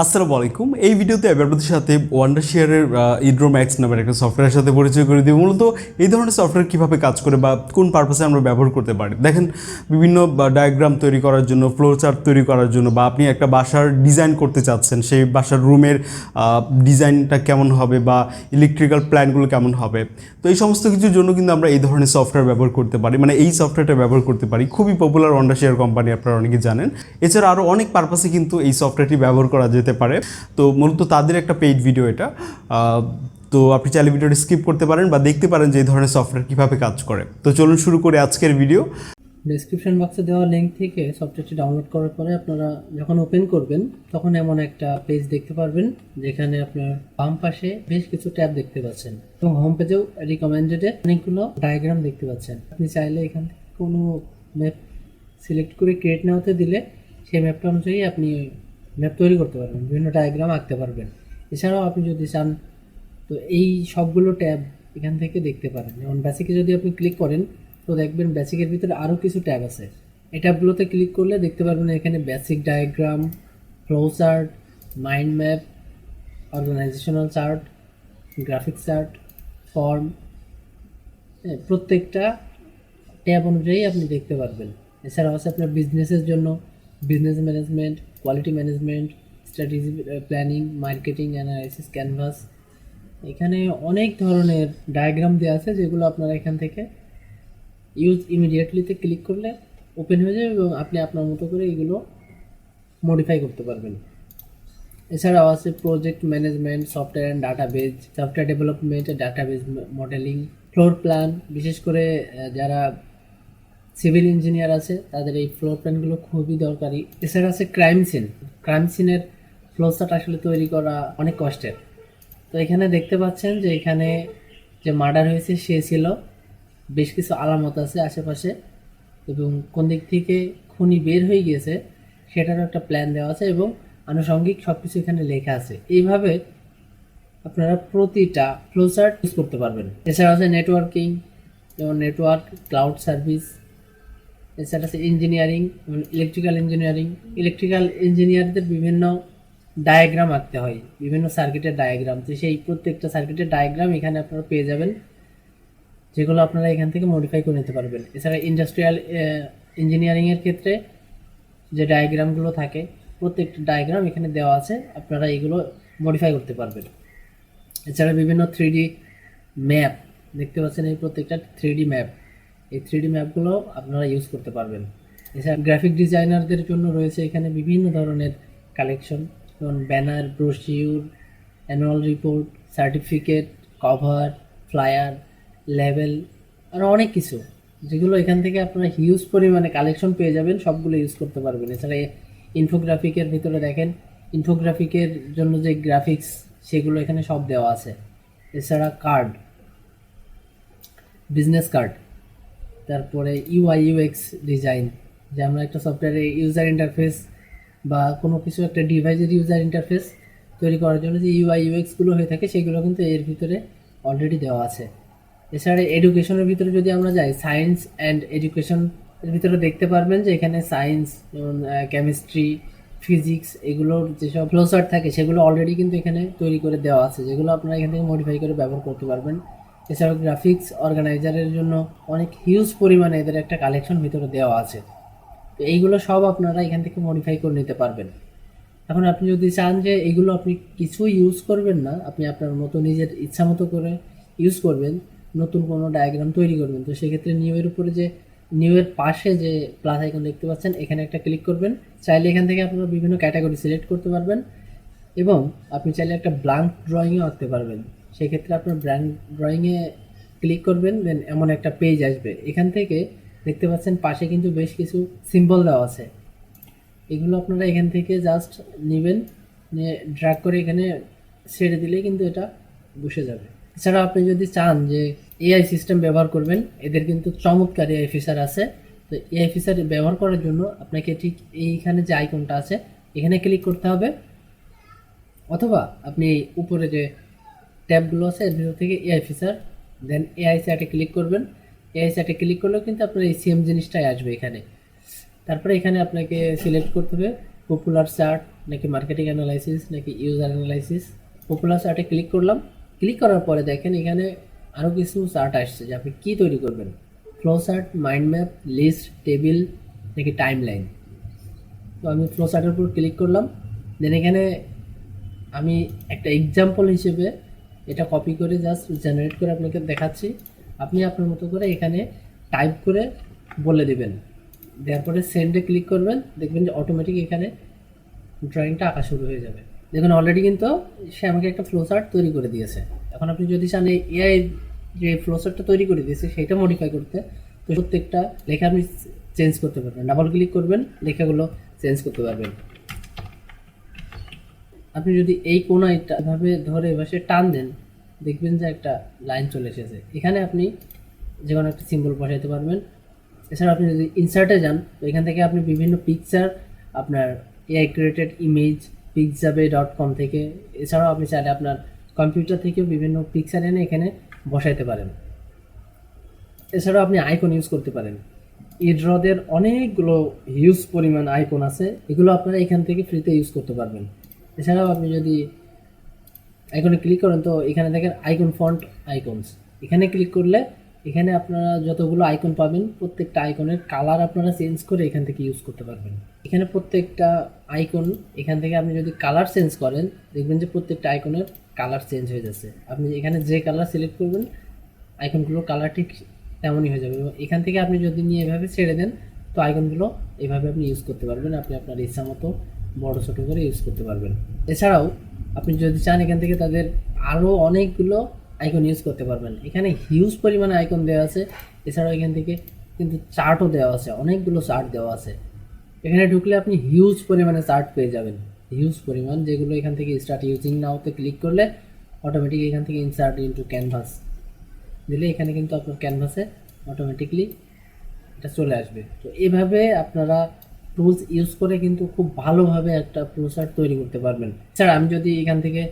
আসসালামু আলাইকুম। এই ভিডিওতে আমি আপনাদের সাথে ওয়ান্ডারশেয়ারের এড্রোম্যাক্স নামের একটা সফটওয়্যারের সাথে পরিচয় করে দিই। মূলত এই ধরনের সফটওয়্যার কীভাবে কাজ করে বা কোন পারপাসে আমরা ব্যবহার করতে পারি। দেখেন, বিভিন্ন ডায়াগ্রাম তৈরি করার জন্য, ফ্লো চার্ট তৈরি করার জন্য, বা আপনি একটা বাসার ডিজাইন করতে চাচ্ছেন, সেই বাসার রুমের ডিজাইনটা কেমন হবে বা ইলেকট্রিক্যাল প্ল্যানগুলো কেমন হবে, তো এই সমস্ত কিছুর জন্য কিন্তু আমরা এই ধরনের সফটওয়্যার ব্যবহার করতে পারি, মানে এই সফটওয়্যারটা ব্যবহার করতে পারি। খুবই পপুলার ওয়ান্ডারশেয়ার কোম্পানি, আপনারা অনেকে জানেন। এছাড়া আরও অনেক পারপাসে কিন্তু এই সফটওয়্যারটি ব্যবহার করা যেতে পারে। তো মূলত তাদের একটা পেইড ভিডিও এটা। তো আপনি চাইলে ভিডিওটি স্কিপ করতে পারেন বা দেখতে পারেন যে এই ধরনের সফটওয়্যার কীভাবে কাজ করে। তো চলুন শুরু করে আজকের ভিডিও। ডেসক্রিপশন বক্সে দেওয়া লিঙ্ক থেকে সফটওয়্যারটি ডাউনলোড করার পরে আপনারা যখন ওপেন করবেন তখন এমন একটা পেজ দেখতে পারবেন যেখানে আপনার বাম পাশে বেশ কিছু ট্যাব দেখতে পাচ্ছেন এবং হোম পেজেও রিকমেন্ডেডে অনেকগুলো ডায়াগ্রাম দেখতে পাচ্ছেন। আপনি চাইলে এখান থেকে কোনো ম্যাপ সিলেক্ট করে ক্রিয়েট নাওতে দিলে সেই ম্যাপটা অনুযায়ী আপনি ম্যাপ তৈরি করতে পারবেন, বিভিন্ন ডায়াগ্রাম আঁকতে পারবেন। এছাড়াও আপনি যদি চান তো এই সবগুলো ট্যাব এখান থেকে দেখতে পারেন। যেমন বেসিকে যদি আপনি ক্লিক করেন তো দেখবেন বেসিকের ভিতরে আরও কিছু ট্যাব আছে। এই ট্যাবগুলোতে ক্লিক করলে দেখতে পারবেন এখানে basic diagram, flow chart, mind map, organisational chart, graphic chart, form, প্রত্যেকটা ট্যাব অনুযায়ী আপনি দেখতে পারবেন। এছাড়াও আছে আপনার বিজনেসের জন্য business management, quality management, strategy planning, marketing analysis, canvas. এখানে অনেক ধরনের ডায়াগ্রাম দেওয়া আছে যেগুলো আপনারা এখান থেকে ইউজ ইমিডিয়েটলিতে ক্লিক করলে ওপেন হয়ে যাবে এবং আপনি আপনার মতো করে এগুলো মডিফাই করতে পারবেন। এছাড়াও আছে project management, software and database, software development, database modelling, floor plan. বিশেষ করে যারা সিভিল ইঞ্জিনিয়ার আছে তাদের এই ফ্লোর প্ল্যানগুলো খুবই দরকারি। এছাড়া আছে ক্রাইম সিন। ক্রাইম সিনের ফ্লো চার্ট আসলে তৈরি করা অনেক কষ্টের। তো এখানে দেখতে পাচ্ছেন যে এখানে যে মার্ডার হয়েছে সে ছিল, বেশ কিছু আলামত আছে আশেপাশে এবং কোন দিক থেকে খুনি বের হয়ে গিয়েছে সেটারও একটা প্ল্যান দেওয়া আছে এবং আনুষঙ্গিক সব কিছু এখানে লেখা আছে। এইভাবে আপনারা প্রতিটা ফ্লো চার্ট ইউজ করতে পারবেন। এছাড়া আছে নেটওয়ার্কিং, যেমন নেটওয়ার্ক, ক্লাউড সার্ভিস। এছাড়া আছে ইঞ্জিনিয়ারিং, যেমন ইলেকট্রিক্যাল ইঞ্জিনিয়ারদের বিভিন্ন ডায়াগ্রাম আঁকতে হয়, বিভিন্ন সার্কিটের ডায়াগ্রাম। তো সেই প্রত্যেকটা সার্কিটের ডায়াগ্রাম এখানে আপনারা পেয়ে যাবেন, যেগুলো আপনারা এখান থেকে মডিফাই করে নিতে পারবেন। এছাড়া ইন্ডাস্ট্রিয়াল ইঞ্জিনিয়ারিংয়ের ক্ষেত্রে যে ডায়াগ্রামগুলো থাকে প্রত্যেকটা ডায়াগ্রাম এখানে দেওয়া আছে, আপনারা এগুলো মডিফাই করতে পারবেন। এছাড়া বিভিন্ন 3D ম্যাপ দেখতে পাচ্ছেন, এই প্রত্যেকটা 3D ম্যাপ, এই 3D ম্যাপগুলো আপনারা ইউজ করতে পারবেন। এছাড়া গ্রাফিক ডিজাইনারদের জন্য রয়েছে এখানে বিভিন্ন ধরনের কালেকশন, যেমন banner, brochure, annual report, certificate, cover, flyer, label, আরও অনেক কিছু, যেগুলো এখান থেকে আপনারা হিউজ পরিমাণে কালেকশন পেয়ে যাবেন, সবগুলো ইউজ করতে পারবেন। এছাড়া ইনফোগ্রাফিকের ভিতরে দেখেন, ইনফোগ্রাফিকের জন্য যে গ্রাফিক্স সেগুলো এখানে সব দেওয়া আছে। এছাড়া কার্ড, বিজনেস কার্ড, তারপরে ইউআই ইউএক্স ডিজাইন, যে আমরা একটা সফটওয়্যারের ইউজার ইন্টারফেস বা কোনো কিছু একটা ডিভাইসের ইউজার ইন্টারফেস তৈরি করার জন্য যে ইউআই ইউএক্সগুলো হয়ে থাকে সেগুলো কিন্তু এর ভিতরে অলরেডি দেওয়া আছে। এছাড়া এডুকেশনের ভিতরে যদি আমরা যাই, সায়েন্স অ্যান্ড এডুকেশন এর ভিতরে দেখতে পারবেন যে এখানে সায়েন্স, যেমন কেমিস্ট্রি, ফিজিক্স, এগুলোর যেসব ফ্লোচার্ট থাকে সেগুলো অলরেডি কিন্তু এখানে তৈরি করে দেওয়া আছে, যেগুলো আপনারা এখান থেকে মডিফাই করে ব্যবহার করতে পারবেন। এছাড়াও গ্রাফিক্স অর্গানাইজারের জন্য অনেক হিউজ পরিমাণে এদের একটা কালেকশন ভিতরে দেওয়া আছে। তো এইগুলো সব আপনারা এখান থেকে মডিফাই করে নিতে পারবেন। এখন আপনি যদি চান যে এগুলো আপনি কিছু ইউজ করবেন না, আপনি আপনার মতো নিজের ইচ্ছা মতো করে ইউজ করবেন, নতুন কোনো ডায়াগ্রাম তৈরি করবেন, তো সেক্ষেত্রে নিউয়ের উপরে যে নিউয়ের পাশে যে প্লাস আইকন দেখতে পাচ্ছেন এখানে একটা ক্লিক করবেন। চাইলে এখান থেকে আপনারা বিভিন্ন ক্যাটাগরি সিলেক্ট করতে পারবেন এবং আপনি চাইলে একটা ব্ল্যাঙ্ক ড্রয়িংও আঁকতে পারবেন। সেক্ষেত্রে আপনার ব্ল্যাঙ্ক ড্রয়িংয়ে ক্লিক করবেন, দেন এমন একটা পেজ আসবে। এখান থেকে দেখতে পাচ্ছেন পাশে কিন্তু বেশ কিছু সিম্বল দেওয়া আছে, এগুলো আপনারা এখান থেকে জাস্ট নেবেন, নিয়ে ড্র্যাগ করে এখানে ছেড়ে দিলেই কিন্তু এটা বসে যাবে। এছাড়া আপনি যদি চান যে এআই সিস্টেম ব্যবহার করবেন, এদের কিন্তু চমৎকার এআই ফিচার আছে। তো এআই ফিচার ব্যবহার করার জন্য আপনাকে ঠিক এইখানে যে আইকনটা আছে এখানে ক্লিক করতে হবে, অথবা আপনি উপরে যে ট্যাবগুলো আছে এর ভিতর থেকে এআই ফিচার, দেন এআই চ্যাটে ক্লিক করবেন। এআই চ্যাটে ক্লিক করলেও কিন্তু আপনার এই সেম জিনিসটাই আসবে এখানে। তারপরে এখানে আপনাকে সিলেক্ট করতে হবে পপুলার চার্ট, নাকি মার্কেটিং অ্যানালাইসিস নাকি ইউজার অ্যানালাইসিস। পপুলার চার্টে ক্লিক করলাম। ক্লিক করার পরে দেখেন এখানে আরও কিছু চার্ট আসছে যে আপনি কী তৈরি করবেন, flow chart, mind map, list, table নাকি টাইম লাইন। তো আমি ফ্লো চার্টের উপর ক্লিক করলাম। দেন এখানে আমি একটা এক্সাম্পল হিসেবে এটা কপি করে জাস্ট জেনারেট করে আপনাকে দেখাচ্ছি। আপনি আপনার মতো করে এখানে টাইপ করে বলে দেবেন, দেওয়ার পরে সেন্ডে ক্লিক করবেন, দেখবেন যে অটোমেটিক এখানে ড্রয়িংটা আঁকা শুরু হয়ে যাবে। দেখুন অলরেডি কিন্তু সে আমাকে একটা ফ্লো চার্ট তৈরি করে দিয়েছে। এখন আপনি যদি চান এই এআই যে ফ্লো চার্টটা তৈরি করে দিয়েছে সেটা মডিফাই করতে, তো প্রত্যেকটা লেখা আপনি চেঞ্জ করতে পারবেন। ডাবল ক্লিক করবেন, লেখাগুলো চেঞ্জ করতে পারবেন। আপনি যদি এই কোণাটা এভাবে ধরে এভাবে টান দেন, দেখবেন যে একটা লাইন চলে এসেছে। এখানে আপনি যে কোনো একটা সিম্বল বসাইতে পারবেন। এছাড়া আপনি যদি ইনসার্টে যান, তো এখান থেকে আপনি বিভিন্ন পিকচার আপনার এআই ক্রিয়েটেড ইমেজ pixabay.com থেকে, এছাড়াও আপনি চাইলে আপনার কম্পিউটার থেকেও বিভিন্ন পিকচার এনে এখানে বসাইতে পারেন। এছাড়াও আপনি আইকন ইউজ করতে পারেন। এড্রদের অনেকগুলো হিউজ পরিমাণ আইকন আছে, এগুলো আপনারা এখান থেকে ফ্রিতে ইউজ করতে পারবেন। এছাড়াও আপনি যদি আইকনে ক্লিক করেন, তো এখানে দেখেন আইকন ফন্ট আইকনস, এখানে ক্লিক করলে এখানে আপনারা যতগুলো আইকন পাবেন প্রত্যেকটা আইকনের কালার আপনারা চেঞ্জ করে এখান থেকে ইউজ করতে পারবেন। এখানে প্রত্যেকটা আইকন এখান থেকে আপনি যদি কালার চেঞ্জ করেন, দেখবেন যে প্রত্যেকটা আইকনের কালার চেঞ্জ হয়ে যাচ্ছে। আপনি এখানে যে কালার সিলেক্ট করবেন আইকনগুলোর কালার ঠিক তেমনই হয়ে যাবে। এবং এখান থেকে আপনি যদি নিয়ে এভাবে ছেড়ে দেন, তো আইকনগুলো এভাবে আপনি ইউজ করতে পারবেন। আপনি আপনার ইচ্ছা মতো বড় ছোটো করে ইউজ করতে পারবেন। এছাড়াও আপনি যদি চান এখান থেকে তাদের আরও অনেকগুলো আইকন ইউজ করতে পারবেন। এখানে হিউজ পরিমাণে আইকন দেওয়া আছে। এছাড়াও এখান থেকে কিন্তু চার্টও দেওয়া আছে, অনেকগুলো চার্ট দেওয়া আছে। এখানে ঢুকলে আপনি হিউজ পরিমাণে চার্ট পেয়ে যাবেন, হিউজ পরিমাণ, যেগুলো এখান থেকে স্টার্ট ইউজিং নাওতে ক্লিক করলে অটোমেটিক এখান থেকে ইনসার্ট ইনটু ক্যানভাস দিলে এখানে কিন্তু আপনার ক্যানভাসে অটোমেটিকলি এটা চলে আসবে। তো এইভাবে আপনারা টুলস ইউজ করে কিন্তু খুব ভালোভাবে একটা প্রোসার তৈরি করতে পারবেন। এছাড়া আমি যদি এখান থেকে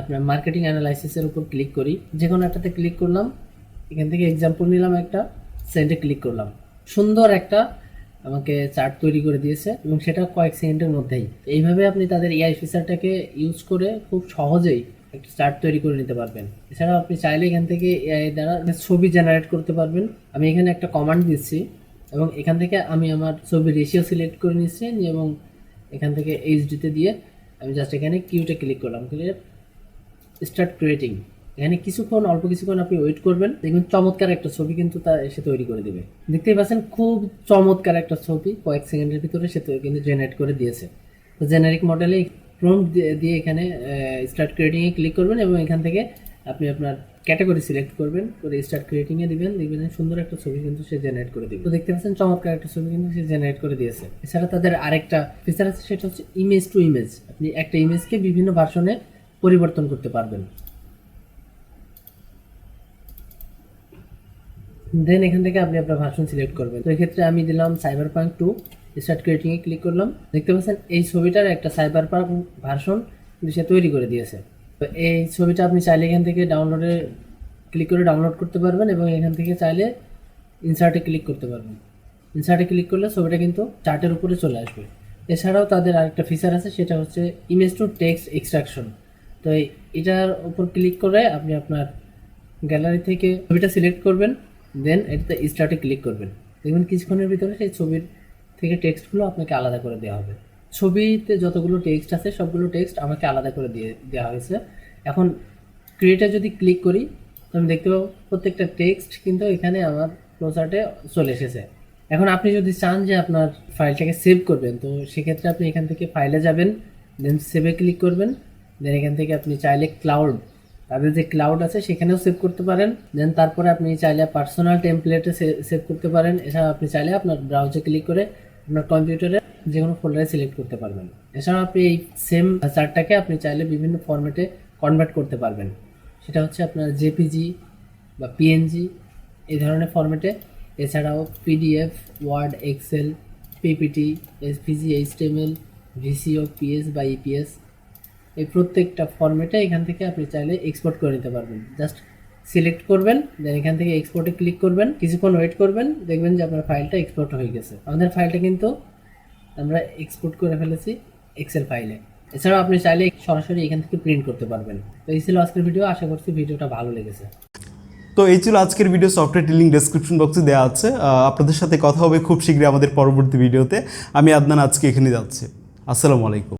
আপনার মার্কেটিং অ্যানালাইসিসের উপর ক্লিক করি, যে কোনো একটাতে ক্লিক করলাম, এখান থেকে এক্সাম্পল নিলাম একটা, সেন্ডে ক্লিক করলাম, সুন্দর একটা আমাকে চার্ট তৈরি করে দিয়েছে এবং সেটা কয়েক সেকেন্ডের মধ্যেই। এইভাবে আপনি তাদের এআই ফিচারটাকে ইউজ করে খুব সহজেই একটা চার্ট তৈরি করে নিতে পারবেন। এছাড়াও আপনি চাইলে এখান থেকে এআই দ্বারা ছবি জেনারেট করতে পারবেন। আমি এখানে একটা কমান্ড দিচ্ছি এবং এখান থেকে আমি আমার ছবি রেশিও সিলেক্ট করে নিচ্ছি এবং এখান থেকে এইচডিতে দিয়ে আমি জাস্ট এখানে কিউতে ক্লিক করলাম, ক্লিয়ার স্টার্ট ক্রিয়েটিং। এখানে অল্প কিছুক্ষণ আপনি ওয়েট করবেন, দেখবেন চমৎকার একটা ছবি কিন্তু তা এসে তৈরি করে দেবে। দেখতেই পাচ্ছেন খুব চমৎকার একটা ছবি কয়েক সেকেন্ডের ভিতরে সে কিন্তু জেনারেট করে দিয়েছে। তো জেনারিক মডেলে প্রম্পট দিয়ে এখানে স্টার্ট ক্রিয়েটিংয়ে ক্লিক করবেন এবং এখান থেকে আপনি আপনার ক্যাটাগরি সিলেক্ট করবেন, করে স্টার্ট ক্রিয়েটিংয়ে দিবেন, দেখবেন সুন্দর একটা ছবি কিন্তু সে জেনারেট করে দিবে। তো দেখতে পাচ্ছেন চমৎকার একটা ছবি কিন্তু সে জেনারেট করে দিয়েছে। এছাড়া তাদের আরেকটা ফিচার আছে, সেটা হচ্ছে ইমেজ টু ইমেজ। আপনি একটা ইমেজকে বিভিন্ন ভার্সনে পরিবর্তন করতে পারবেন। দেন এখান থেকে আপনি আপনার ভার্সন সিলেক্ট করবেন। তো এক্ষেত্রে আমি দিলাম সাইবারপাঙ্ক 2, স্টার্ট ক্রিয়েটিংয়ে ক্লিক করলাম। দেখতে পাচ্ছেন এই ছবিটার একটা সাইবারপাঙ্ক ভার্সন সে তৈরি করে দিয়েছে। তো এই ছবিটা আপনি চাইলে এখান থেকে ডাউনলোডে ক্লিক করে ডাউনলোড করতে পারবেন এবং এখান থেকে চাইলে ইনসার্টে ক্লিক করতে পারবেন। ইনসার্টে ক্লিক করলে ছবিটা কিন্তু চার্টের উপরে চলে আসবে। এছাড়াও তাদের আরেকটা ফিচার আছে, সেটা হচ্ছে ইমেজ টু টেক্সট এক্সট্রাকশন। তো এটার উপর ক্লিক করে আপনি আপনার গ্যালারি থেকে ছবিটা সিলেক্ট করবেন, দেন এটাতে স্টার্টে ক্লিক করবেন, দেখবেন কিছুক্ষণের ভিতরে সেই ছবির থেকে টেক্সটগুলো আপনাকে আলাদা করে দেওয়া হবে। ছবিতে যতগুলো টেক্সট আছে সবগুলো টেক্সট আমাকে আলাদা করে দেওয়া হয়েছে। এখন ক্রিয়েটে যদি ক্লিক করি, তো আমি দেখতে পাবো প্রত্যেকটা টেক্সট কিন্তু এখানে আমার ফ্লোচার্টে চলে এসেছে। এখন আপনি যদি চান যে আপনার ফাইলটাকে সেভ করবেন, তো সেক্ষেত্রে আপনি এখান থেকে ফাইলে যাবেন, দেন সেভে ক্লিক করবেন। দেন এখান থেকে আপনি চাইলে তাদের যে ক্লাউড আছে সেখানেও সেভ করতে পারেন। দেন তারপরে আপনি চাইলে পার্সোনাল টেমপ্লেটে সেভ করতে পারেন। এছাড়া আপনি চাইলে আপনার ব্রাউজারে ক্লিক করে আপনার কম্পিউটারে যে কোনো ফোল্ডারে সিলেক্ট করতে পারবেন। এছাড়াও আপনি এই সেম চার্টটাকে আপনি চাইলে বিভিন্ন ফরম্যাটে কনভার্ট করতে পারবেন। সেটা হচ্ছে আপনার জেপিজি বা পিএনজি এই ধরনের ফরম্যাটে। এছাড়াও PDF, Word, Excel, PPT, SVG, HTML, Visio, PS বা ইপিএস, এই প্রত্যেকটা ফরম্যাটে এখান থেকে আপনি চাইলে এক্সপোর্ট করে নিতে পারবেন। জাস্ট সিলেক্ট করবেন, দেন এখান থেকে এক্সপোর্টে ক্লিক করবেন, কিছুক্ষণ ওয়েট করবেন, দেখবেন যে আপনার ফাইলটা এক্সপোর্ট হয়ে গেছে। আমাদের ফাইলটা কিন্তু আমরা এক্সপোর্ট করে ফেলেছি এক্সেল ফাইলে। এছাড়াও আপনি চাইলে সরাসরি এখান থেকে প্রিন্ট করতে পারবেন। তো এই ছিল আজকের ভিডিও, আশা করছি ভিডিওটা ভালো লেগেছে। তো এই ছিল আজকের ভিডিও, সফটওয়্যারটির লিঙ্ক ডেসক্রিপশন বক্সে দেওয়া আছে। আপনাদের সাথে কথা হবে খুব শীঘ্রই আমাদের পরবর্তী ভিডিওতে। আমি আদনান আজকে এখানে যাচ্ছি। আসসালামু আলাইকুম।